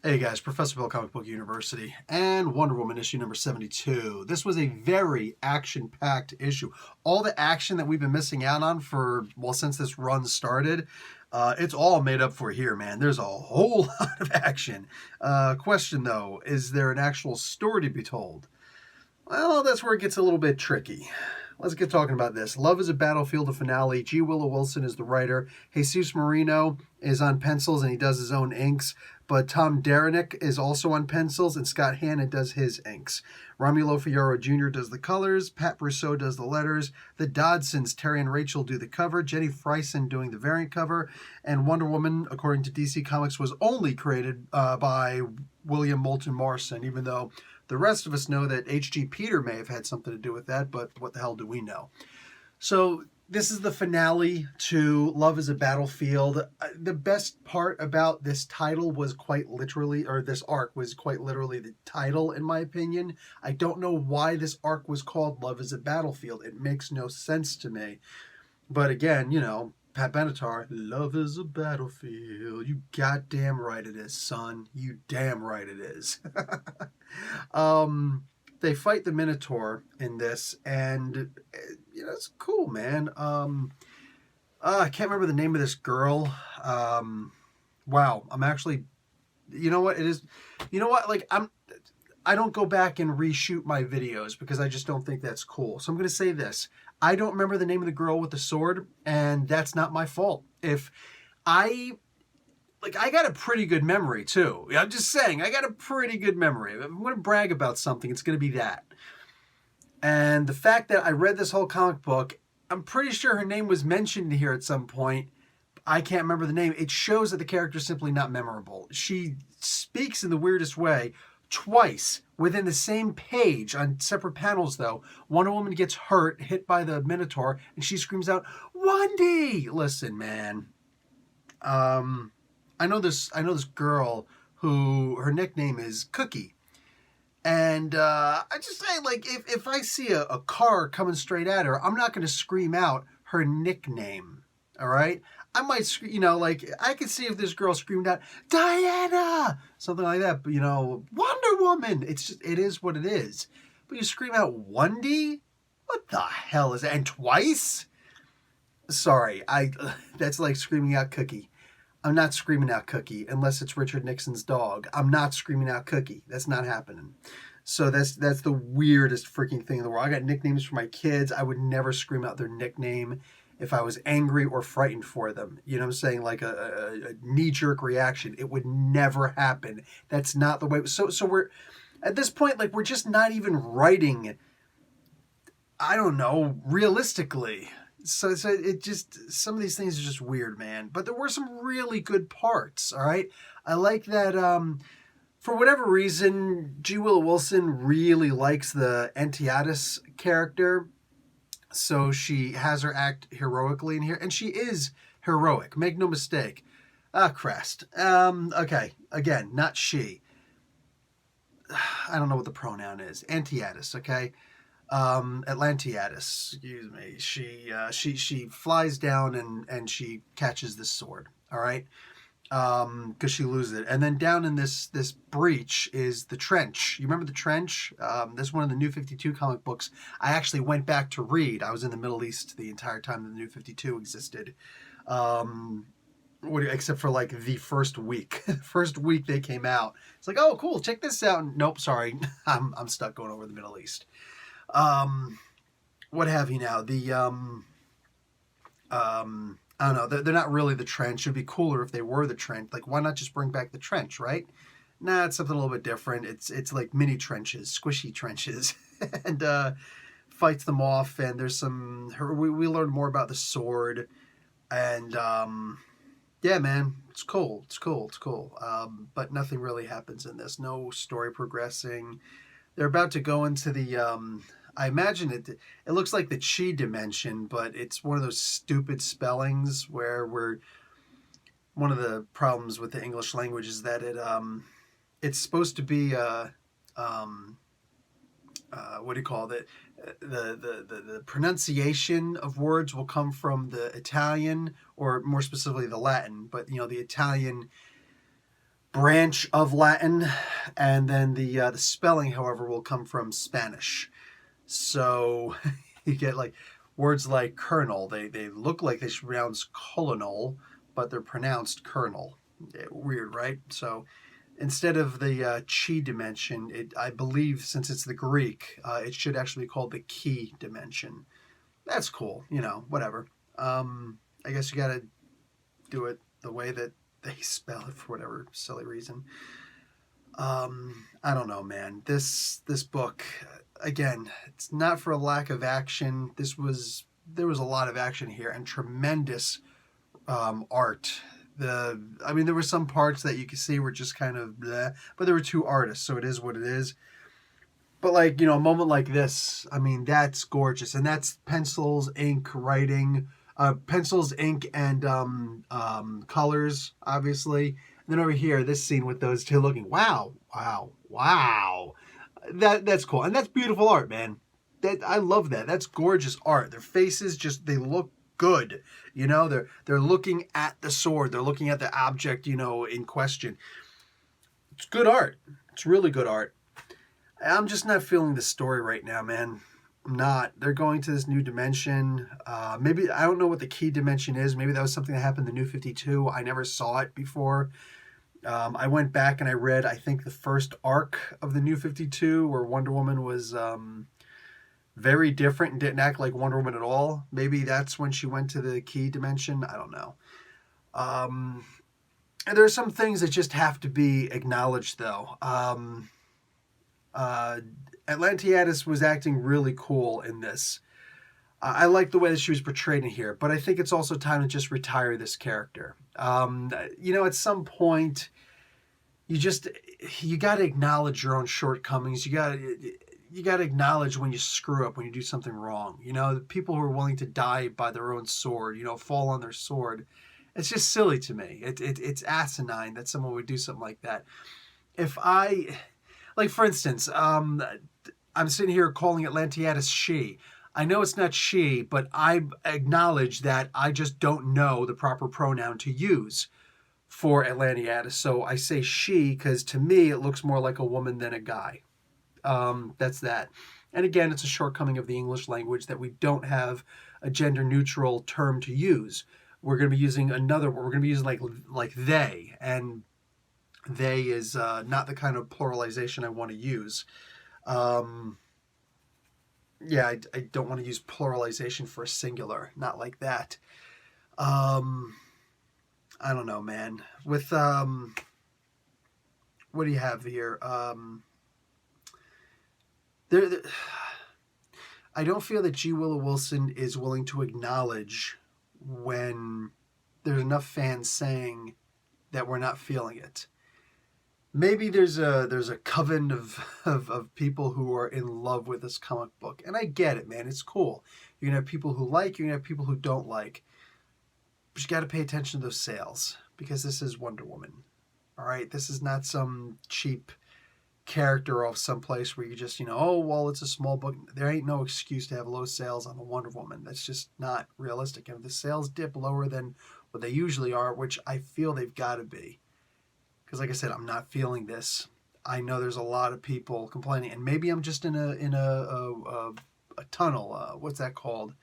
Hey guys, Professor Bill, Comic Book University, and Wonder Woman issue number 72. This was a very action-packed issue. All the action that we've been missing out on since this run started, it's all made up for here, man. There's a whole lot of action. Question though, is there an actual story to be told? Well, that's where it gets a little bit tricky. Let's get talking about this. Love is a Battlefield, the finale. G. Willow Wilson is the writer. Jesus Marino is on pencils and he does his own inks. But Tom Derenick is also on pencils and Scott Hanna does his inks. Romulo Fierro Jr. does the colors. Pat Brousseau does the letters. The Dodsons, Terry and Rachel, do the cover. Jenny Frison doing the variant cover. And Wonder Woman, according to DC Comics, was only created by William Moulton Morrison, even though the rest of us know that H.G. Peter may have had something to do with that, but what the hell do we know? So this is the finale to Love is a Battlefield. The best part about this title was quite literally, or this arc was quite literally the title, in my opinion. I don't know why this arc was called Love is a Battlefield. It makes no sense to me. But again, Pat Benatar, love is a battlefield. You goddamn right it is, son. You damn right it is. They fight the Minotaur in this, and it's cool, man. I can't remember the name of this girl. Wow, I'm actually, you know what it is. You know what? I don't go back and reshoot my videos because I just don't think that's cool. So I'm going to say this. I don't remember the name of the girl with the sword, and that's not my fault. If I got a pretty good memory too. I'm just saying, I got a pretty good memory. If I'm going to brag about something, it's going to be that. And the fact that I read this whole comic book, I'm pretty sure her name was mentioned here at some point. I can't remember the name. It shows that the character is simply not memorable. She speaks in the weirdest way twice within the same page on separate panels, though. Wonder Woman gets hit by the Minotaur, and she screams out, "Wendy!" Listen, man. I know this girl who her nickname is Cookie. And I just say, if I see a car coming straight at her, I'm not going to scream out her nickname. All right? I might, I could see if this girl screamed out, "Diana!" Something like that. But, Wonder Woman! It is what it is. But you scream out, "Wendy?" What the hell is that? And twice? Sorry, that's like screaming out Cookie. I'm not screaming out Cookie unless it's Richard Nixon's dog. I'm not screaming out Cookie. That's not happening. So that's the weirdest freaking thing in the world. I got nicknames for my kids. I would never scream out their nickname if I was angry or frightened for them. You know what I'm saying? Like a knee-jerk reaction. It would never happen. That's not the way. So we're, at this point, we're just not even writing, I don't know, realistically. So it just, some of these things are just weird, man. But there were some really good parts, all right? I like that, for whatever reason, G. Willow Wilson really likes the Antiochus character. So she has her act heroically in here. And she is heroic, make no mistake. Ah, Crest. Okay, again, not she. I don't know what the pronoun is. Antiochus, okay? Atlantiatus, excuse me. She flies down and she catches this sword. All right, because she loses it, and then down in this breach is the trench. You remember the trench? This is one of the New 52 comic books I actually went back to read. I was in the Middle East the entire time that the New 52 existed. Except for the first week. First week they came out. It's like, oh, cool, check this out. Nope, sorry, I'm stuck going over the Middle East. What have you now? I don't know. They're not really the trench. It'd be cooler if they were the trench. Why not just bring back the trench, right? Nah, it's something a little bit different. It's like mini trenches, squishy trenches, and fights them off. And there's we learn more about the sword, and yeah, man, it's cool. It's cool. But nothing really happens in this. No story progressing. They're about to go into the, I imagine it looks like the chi dimension, but it's one of those stupid spellings where one of the problems with the English language is that it's supposed to be, what do you call it? The pronunciation of words will come from the Italian, or more specifically the Latin, but the Italian branch of Latin, and then the spelling, however, will come from Spanish. So you get like words like colonel. They look like they should be pronounced colonel, but they're pronounced colonel. Weird, right? So instead of the chi dimension, I believe since it's the Greek, it should actually be called the key dimension. That's cool, whatever. I guess you got to do it the way that they spell it for whatever silly reason. I don't know, man. This book, again, it's not for a lack of action. There was a lot of action here and tremendous art. There were some parts that you could see were just kind of bleh, but there were two artists, so it is what it is. But like, a moment like this, that's gorgeous. And that's pencils, ink, writing, pencils, ink, and colors, obviously. And then over here, this scene with those two looking, wow. That's cool. And that's beautiful art, man. I love that. That's gorgeous art. Their faces they look good. They're looking at the sword. They're looking at the object, in question. It's good art. It's really good art. I'm just not feeling the story right now, man. I'm not. They're going to this new dimension. Maybe, I don't know what the key dimension is. Maybe that was something that happened in the New 52. I never saw it before. I went back and I read, I think, the first arc of the New 52 where Wonder Woman was very different and didn't act like Wonder Woman at all. Maybe that's when she went to the key dimension. I don't know. And there are some things that just have to be acknowledged, though. Atlantiadis was acting really cool in this. I like the way that she was portrayed in here, but I think it's also time to just retire this character. At some point, you got to acknowledge your own shortcomings. You got to acknowledge when you screw up, when you do something wrong. The people who are willing to die by their own sword, fall on their sword. It's just silly to me. It's asinine that someone would do something like that. Like, for instance, I'm sitting here calling Atlantiadis she. I know it's not she, but I acknowledge that I just don't know the proper pronoun to use for Atlantiadis. So I say she because to me it looks more like a woman than a guy. That's that. And again, it's a shortcoming of the English language that we don't have a gender-neutral term to use. We're going to be using another. We're going to be using like they, and they is not the kind of pluralization I want to use. I don't want to use pluralization for a singular. Not like that. I don't know, man. With what do you have here? I don't feel that G. Willow Wilson is willing to acknowledge when there's enough fans saying that we're not feeling it. Maybe there's a coven of people who are in love with this comic book. And I get it, man. It's cool. You're going to have people who like, you're going to have people who don't like. But you got to pay attention to those sales because this is Wonder Woman. All right? This is not some cheap character off someplace where you just, it's a small book. There ain't no excuse to have low sales on the Wonder Woman. That's just not realistic. And if the sales dip lower than what they usually are, which I feel they've got to be, because like I said, I'm not feeling this. I know there's a lot of people complaining, and maybe I'm just in a tunnel. What's that called?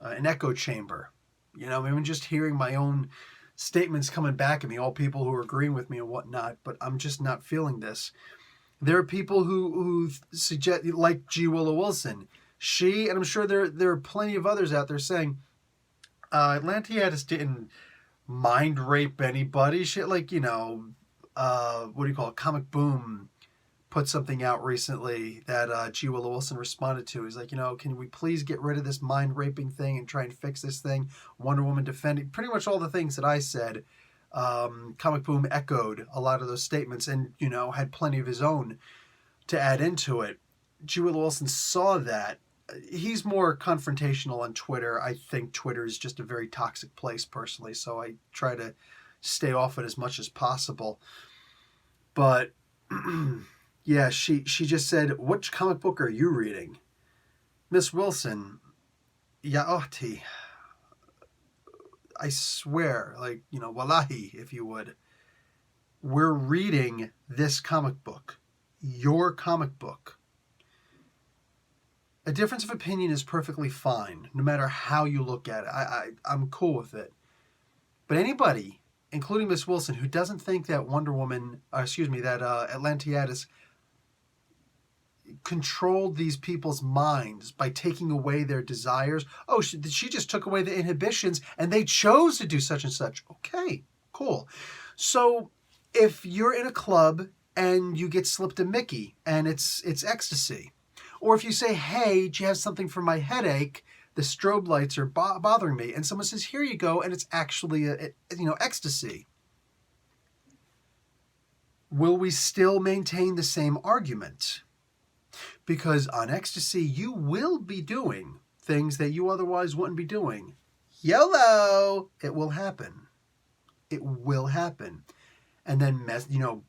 An echo chamber. Maybe I'm just hearing my own statements coming back at me, all people who are agreeing with me and whatnot, but I'm just not feeling this. There are people who suggest, like G. Willow Wilson. She, and I'm sure there are plenty of others out there saying, Atlantiadis didn't mind rape anybody. Shit, like, what do you call it? Comic Boom put something out recently that G. Willow Wilson responded to. He's like, can we please get rid of this mind raping thing and try and fix this thing? Wonder Woman defending pretty much all the things that I said. Comic Boom echoed a lot of those statements and, had plenty of his own to add into it. G. Willow Wilson saw that. He's more confrontational on Twitter. I think Twitter is just a very toxic place personally, so I try to stay off it as much as possible. But yeah, she just said, "Which comic book are you reading?" Miss Wilson, Yaoti. I swear, wallahi, if you would. we're reading this comic book, your comic book. A difference of opinion is perfectly fine, no matter how you look at it. I'm cool with it. But anybody, including Miss Wilson, who doesn't think that that Atlantiadis controlled these people's minds by taking away their desires. Oh, she just took away the inhibitions and they chose to do such and such. Okay, cool. So if you're in a club and you get slipped a Mickey and it's ecstasy, or if you say, hey, do you have something for my headache? The strobe lights are bothering me. And someone says, here you go. And it's actually, ecstasy. Will we still maintain the same argument? Because on ecstasy, you will be doing things that you otherwise wouldn't be doing. YOLO! It will happen. It will happen. And then,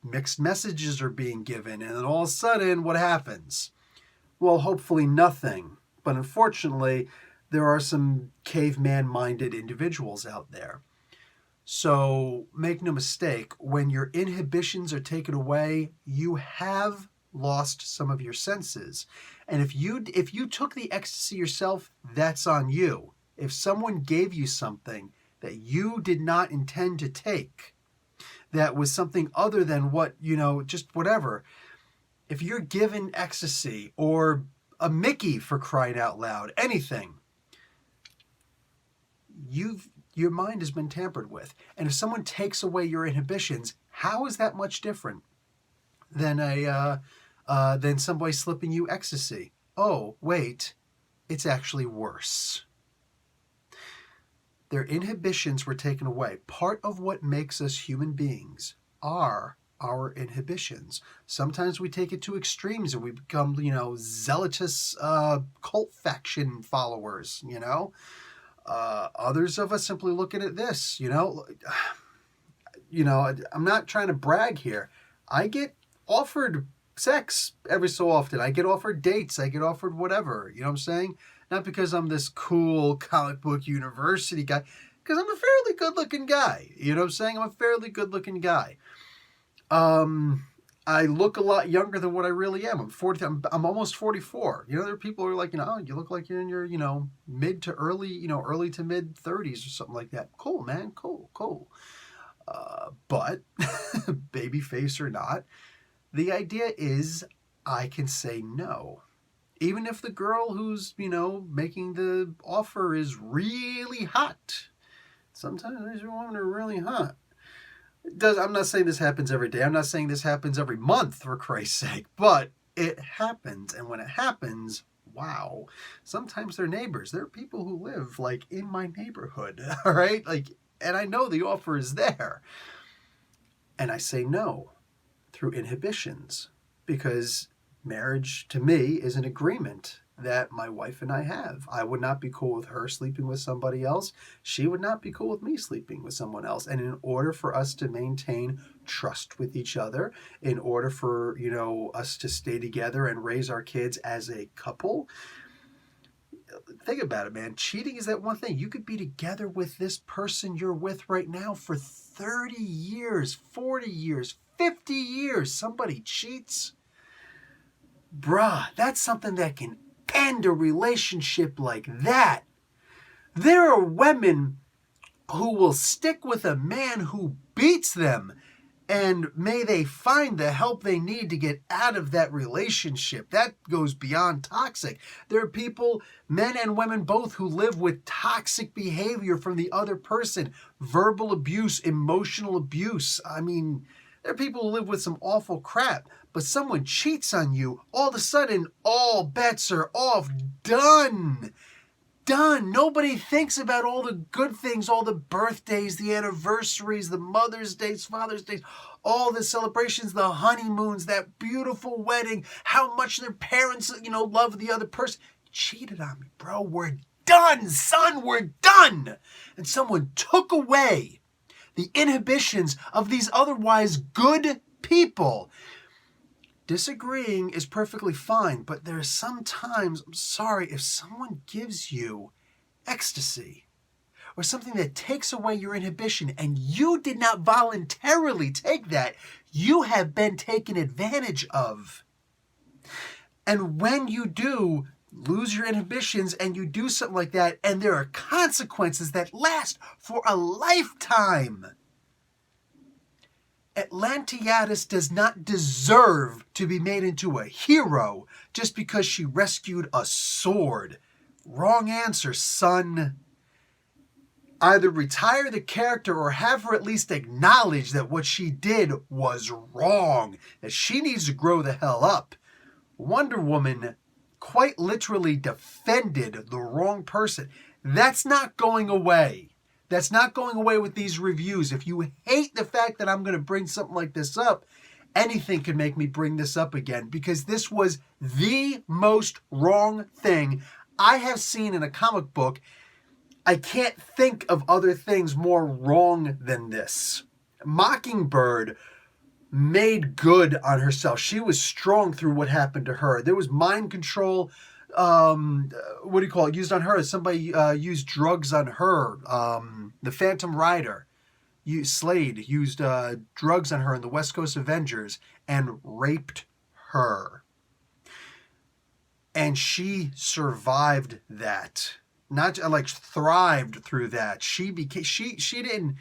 mixed messages are being given. And then all of a sudden, what happens? Well, hopefully nothing. But unfortunately, there are some caveman-minded individuals out there. So make no mistake, when your inhibitions are taken away, you have lost some of your senses. And if you took the ecstasy yourself, that's on you. If someone gave you something that you did not intend to take, that was something other than what, just whatever. If you're given ecstasy or a Mickey, for crying out loud, anything, your mind has been tampered with. And if someone takes away your inhibitions, how is that much different than than somebody slipping you ecstasy? Oh, wait, it's actually worse. Their inhibitions were taken away. Part of what makes us human beings are our inhibitions. Sometimes we take it to extremes and we become, zealotous cult faction followers, Others of us simply look at this, I'm not trying to brag here. I get offered sex every so often. I get offered dates. I get offered whatever, you know what I'm saying? Not because I'm this cool comic book university guy, because I'm a fairly good-looking guy. You know what I'm saying? I'm a fairly good-looking guy. I look a lot younger than what I really am. I'm almost 44. There are people who are like, oh, you look like you're in your, mid to early, early to mid 30s or something like that. Cool, man. Cool. But baby face or not, the idea is I can say no. Even if the girl who's, making the offer is really hot. Sometimes these women are really hot. I'm not saying this happens every day. I'm not saying this happens every month, for Christ's sake. But it happens. And when it happens, wow. Sometimes they're neighbors. There are people who live, in my neighborhood. All right? And I know the offer is there. And I say no through inhibitions. Because marriage, to me, is an agreement that my wife and I have. I would not be cool with her sleeping with somebody else. She would not be cool with me sleeping with someone else. And in order for us to maintain trust with each other, in order for, us to stay together and raise our kids as a couple, think about it, man. Cheating is that one thing. You could be together with this person you're with right now for 30 years, 40 years, 50 years. Somebody cheats. Bruh, that's something that can end a relationship like that. There are women who will stick with a man who beats them, and may they find the help they need to get out of that relationship. That goes beyond toxic. There are people, men and women both, who live with toxic behavior from the other person. Verbal abuse, emotional abuse. I mean, there are people who live with some awful crap, but someone cheats on you, all of a sudden, all bets are off. Done. Nobody thinks about all the good things, all the birthdays, the anniversaries, the Mother's Days, Father's Days, all the celebrations, the honeymoons, that beautiful wedding, how much their parents, love the other person. Cheated on me, bro. We're done, son. We're done. And someone took away the inhibitions of these otherwise good people. Disagreeing is perfectly fine, but there are some times, I'm sorry, if someone gives you ecstasy, or something that takes away your inhibition, and you did not voluntarily take that, you have been taken advantage of. And when you do lose your inhibitions and you do something like that, and there are consequences that last for a lifetime, Atlantiadis does not deserve to be made into a hero just because she rescued a sword. Wrong answer, son. Either retire the character or have her at least acknowledge that what she did was wrong, that she needs to grow the hell up. Wonder Woman quite literally defended the wrong person. That's not going away. That's not going away with these reviews. If you hate the fact that I'm going to bring something like this up, anything can make me bring this up again, because this was the most wrong thing I have seen in a comic book. I can't think of other things more wrong than this. Mockingbird made good on herself. She was strong through what happened to her. There was mind control, used on her. Somebody used drugs on her. The Phantom Rider, Slade, used drugs on her in the West Coast Avengers and raped her. And she survived that. Not like thrived through that. She didn't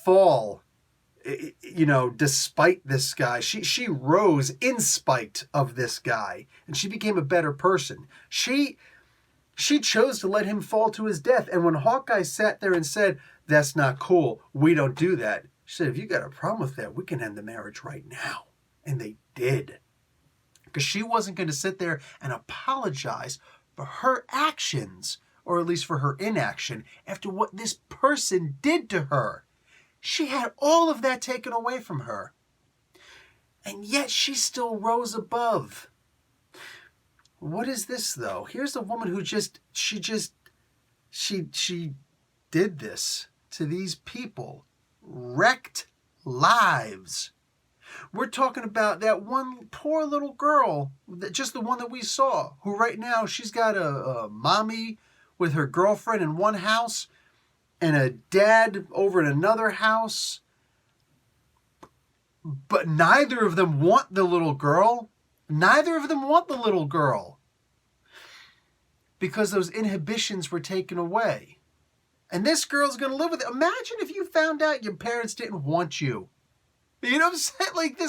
fall, despite this guy. She rose in spite of this guy, and she became a better person. She chose to let him fall to his death. And when Hawkeye sat there and said, "That's not cool, we don't do that," she said, "If you got a problem with that, we can end the marriage right now." And they did. Because she wasn't going to sit there and apologize for her actions, or at least for her inaction, after what this person did to her. She had all of that taken away from her. And yet she still rose above. What is this, though? Here's a woman who she did this to these people. Wrecked lives. We're talking about that one poor little girl, just the one that we saw, who right now she's got a mommy with her girlfriend in one house and a dad over in another house. But neither of them want the little girl. Neither of them want the little girl. Because those inhibitions were taken away. And this girl's going to live with it. Imagine if you found out your parents didn't want you. You know what I'm saying? Like,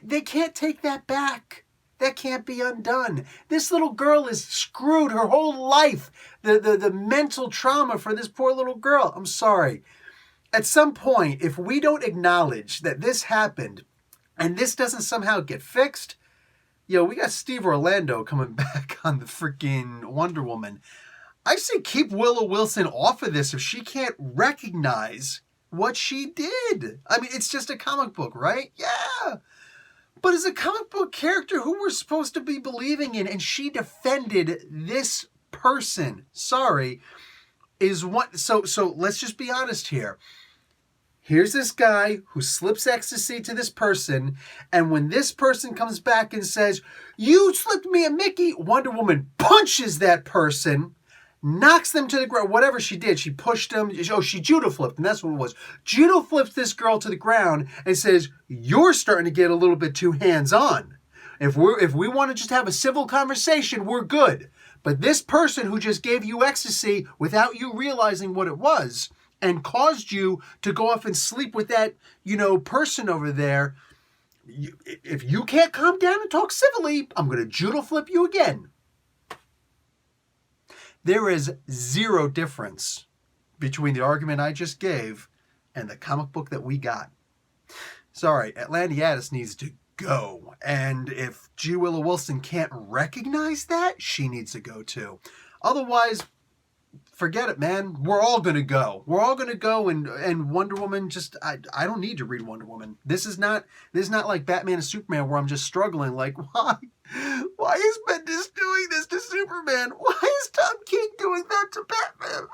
they can't take that back. That can't be undone. This little girl is screwed her whole life. The mental trauma for this poor little girl. I'm sorry. At some point, if we don't acknowledge that this happened and this doesn't somehow get fixed, we got Steve Orlando coming back on the freaking Wonder Woman. I say keep Willow Wilson off of this if she can't recognize what she did. I mean, it's just a comic book, right? Yeah. But as a comic book character who we're supposed to be believing in, and she defended this person. Sorry. So let's just be honest here. Here's this guy who slips ecstasy to this person, and when this person comes back and says, "You slipped me a Mickey," Wonder Woman punches that person, knocks them to the ground. Whatever she did, she pushed them. Oh, she judo flipped, and that's what it was. Judo flips this girl to the ground and says, "You're starting to get a little bit too hands-on. If we want to just have a civil conversation, we're good. But this person who just gave you ecstasy without you realizing what it was and caused you to go off and sleep with that, person over there, if you can't calm down and talk civilly, I'm going to judo flip you again." There is zero difference between the argument I just gave and the comic book that we got. Sorry, Atlantiadis needs to go. And if G. Willow Wilson can't recognize that, she needs to go too. Otherwise, forget it, man. We're all going to go. We're all going to go, and Wonder Woman I don't need to read Wonder Woman. This is not like Batman and Superman where I'm just struggling like, why is Bendis doing this to Superman? Why is Tom King doing that to Batman?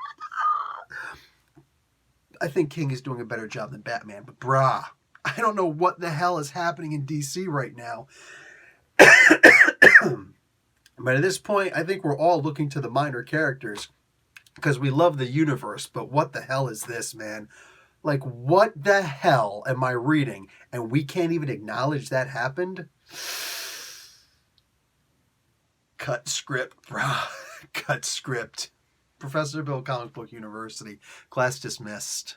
I think King is doing a better job than Batman, but I don't know what the hell is happening in DC right now. But at this point, I think we're all looking to the minor characters because we love the universe, but what the hell is this, man? Like, what the hell am I reading? And we can't even acknowledge that happened? Cut script, bro. Cut script. Professor Bill, Comic Book University. Class dismissed.